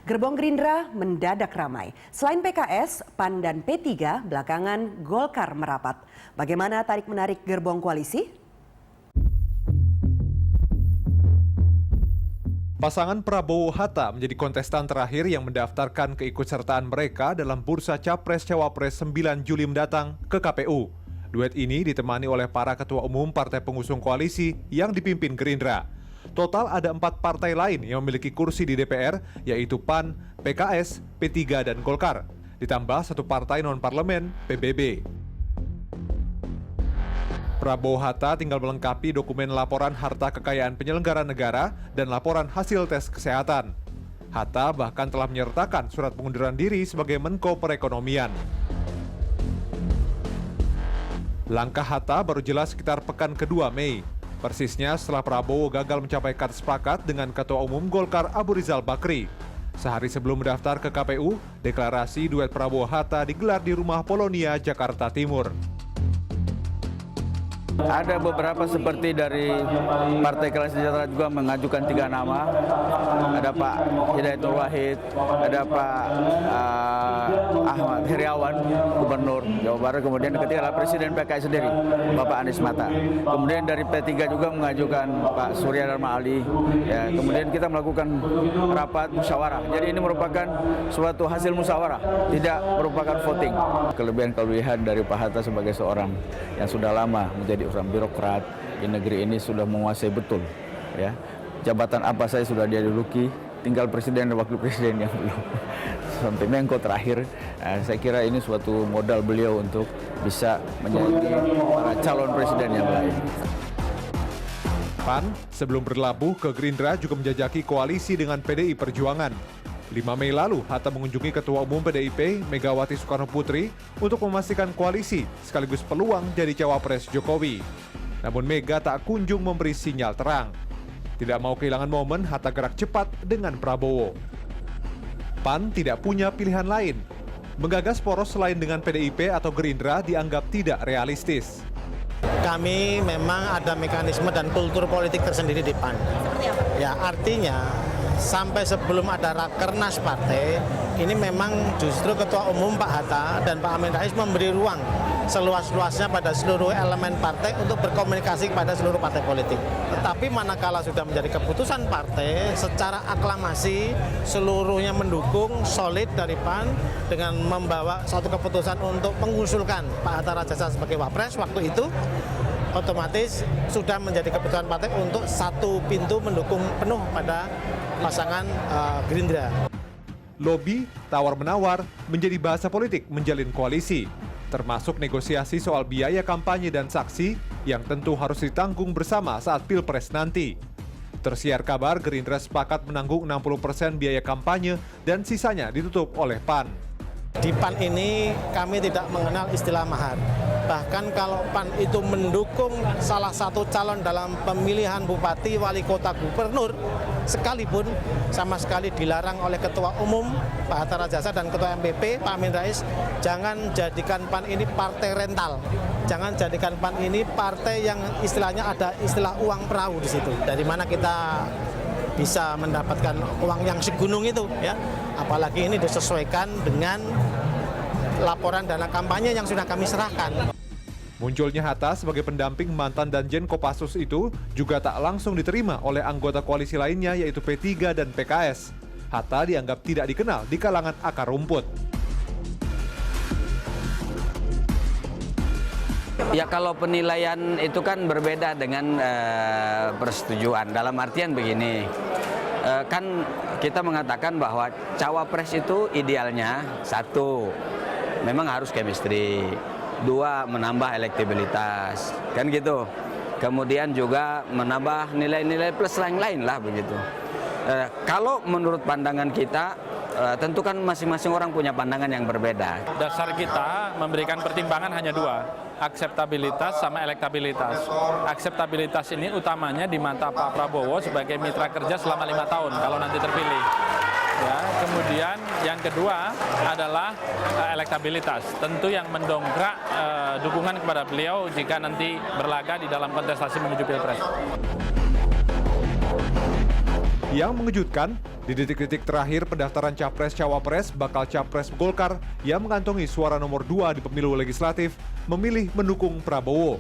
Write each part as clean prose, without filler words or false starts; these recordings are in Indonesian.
Gerbong Gerindra mendadak ramai. Selain PKS, PAN dan P3 belakangan Golkar merapat. Bagaimana tarik-menarik gerbong koalisi? Pasangan Prabowo-Hatta menjadi kontestan terakhir yang mendaftarkan keikutsertaan mereka dalam bursa Capres-Cawapres 9 Juli mendatang ke KPU. Duet ini ditemani oleh para ketua umum partai pengusung koalisi yang dipimpin Gerindra. Total ada 4 partai lain yang memiliki kursi di DPR, yaitu PAN, PKS, P3, dan Golkar. Ditambah 1 partai non-parlemen, PBB. Prabowo-Hatta tinggal melengkapi dokumen laporan harta kekayaan penyelenggara negara dan laporan hasil tes kesehatan. Hatta bahkan telah menyertakan surat pengunduran diri sebagai Menko Perekonomian. Langkah Hatta baru jelas sekitar pekan kedua Mei. Persisnya setelah Prabowo gagal mencapai kata sepakat dengan Ketua Umum Golkar Abu Rizal Bakri. Sehari sebelum mendaftar ke KPU, deklarasi duet Prabowo-Hatta digelar di Rumah Polonia, Jakarta Timur. Ada beberapa seperti dari Partai Keadilan Sejahtera juga mengajukan 3 nama. Ada Pak Hidayatul Wahid, ada Pak Ahmad Heriawan, Gubernur Jawa Barat. Kemudian ketiga adalah Presiden PKS sendiri, Bapak Anies Mata. Kemudian dari P3 juga mengajukan Pak Surya Dharma Ali. Ya, kemudian kita melakukan rapat musyawarah. Jadi ini merupakan suatu hasil musyawarah, tidak merupakan voting. Kelebihan dari Pak Hatta sebagai seorang yang sudah lama menjadi urusan birokrat di negeri ini sudah menguasai betul, ya. Jabatan apa saya sudah dia duduki, tinggal presiden dan wakil presiden yang belum sampai Menko terakhir. Saya kira ini suatu modal beliau untuk bisa menjadi para calon presiden yang lain. PAN sebelum berlabuh ke Gerindra juga menjajaki koalisi dengan PDI Perjuangan. 5 Mei lalu, Hatta mengunjungi Ketua Umum PDIP, Megawati Soekarno Putri, untuk memastikan koalisi sekaligus peluang jadi cawapres Jokowi. Namun Mega tak kunjung memberi sinyal terang. Tidak mau kehilangan momen, Hatta gerak cepat dengan Prabowo. PAN tidak punya pilihan lain. Menggagas poros selain dengan PDIP atau Gerindra dianggap tidak realistis. Kami memang ada mekanisme dan kultur politik tersendiri di PAN. Ya, artinya sampai sebelum ada rakernas partai, ini memang justru Ketua Umum Pak Hatta dan Pak Amin Rais memberi ruang seluas-luasnya pada seluruh elemen partai untuk berkomunikasi kepada seluruh partai politik. Tetapi manakala sudah menjadi keputusan partai, secara aklamasi seluruhnya mendukung solid dari PAN dengan membawa suatu keputusan untuk mengusulkan Pak Hatta Rajasa sebagai Wapres waktu itu, otomatis sudah menjadi keputusan partai untuk satu pintu mendukung penuh pada pasangan Gerindra. Lobi, tawar-menawar menjadi bahasa politik menjalin koalisi, termasuk negosiasi soal biaya kampanye dan saksi yang tentu harus ditanggung bersama saat Pilpres nanti. Tersiar kabar Gerindra sepakat menanggung 60% biaya kampanye dan sisanya ditutup oleh PAN. Di PAN ini kami tidak mengenal istilah mahar. Bahkan kalau PAN itu mendukung salah satu calon dalam pemilihan bupati, wali kota, gubernur, sekalipun sama sekali dilarang oleh Ketua Umum Pak Hatta Rajasa dan Ketua MPP Pak Amin Rais, jangan jadikan PAN ini partai rental. Jangan jadikan PAN ini partai yang istilahnya ada istilah uang perahu di situ. Dari mana kita bisa mendapatkan uang yang segunung itu, ya. Apalagi ini disesuaikan dengan laporan dana kampanye yang sudah kami serahkan. Munculnya Hatta sebagai pendamping mantan Danjen Kopassus itu juga tak langsung diterima oleh anggota koalisi lainnya yaitu P3 dan PKS. Hatta dianggap tidak dikenal di kalangan akar rumput. Ya kalau penilaian itu kan berbeda dengan persetujuan. Dalam artian begini, kan kita mengatakan bahwa cawapres itu idealnya 1, memang harus chemistry. 2, menambah elektabilitas, kan gitu. Kemudian juga menambah nilai-nilai plus lain-lain lah begitu. Kalau menurut pandangan kita, tentu kan masing-masing orang punya pandangan yang berbeda. Dasar kita memberikan pertimbangan hanya 2, akseptabilitas sama elektabilitas. Akseptabilitas ini utamanya di mata Pak Prabowo sebagai mitra kerja selama 5 tahun kalau nanti terpilih. Ya, kemudian yang kedua adalah elektabilitas. Tentu yang mendongkrak dukungan kepada beliau jika nanti berlaga di dalam kontestasi menuju Pilpres. Yang mengejutkan, Di detik-detik terakhir pendaftaran Capres-Cawapres, bakal Capres Golkar yang mengantongi suara nomor 2 di pemilu legislatif memilih mendukung Prabowo.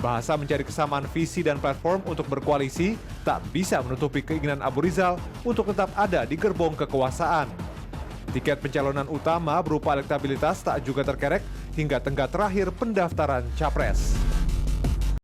Bahasa mencari kesamaan visi dan platform untuk berkoalisi tak bisa menutupi keinginan Abu Rizal untuk tetap ada di gerbong kekuasaan. Tiket pencalonan utama berupa elektabilitas tak juga terkerek hingga tenggat terakhir pendaftaran Capres.